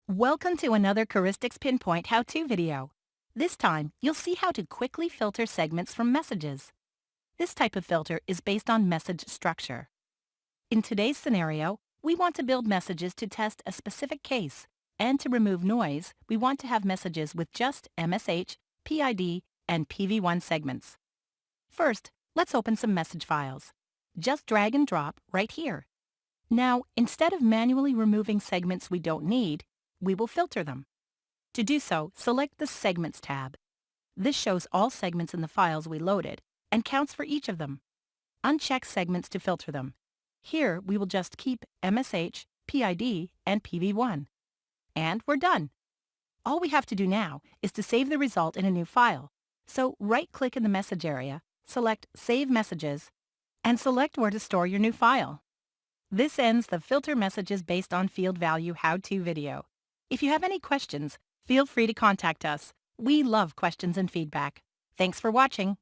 Welcome to another Caristix Pinpoint how-to video. This time, you'll see how to quickly filter segments from messages. This type of filter is based on message structure. In today's scenario, we want to build messages to test a specific case, and to remove noise, we want to have messages with just MSH, PID, and PV1 segments. First, let's open some message files. Just drag and drop right here. Now, instead of manually removing segments we don't need, we will filter them. To do so, select the Segments tab. This shows all segments in the files we loaded and counts for each of them. Uncheck Segments to filter them. Here, we will just keep MSH, PID, and PV1. And we're done. All we have to do now is to save the result in a new file. So right-click in the message area, select Save Messages, and select where to store your new file. This ends the Filter Messages Based on Field Value how-to video. If you have any questions, feel free to contact us. We love questions and feedback. Thanks for watching.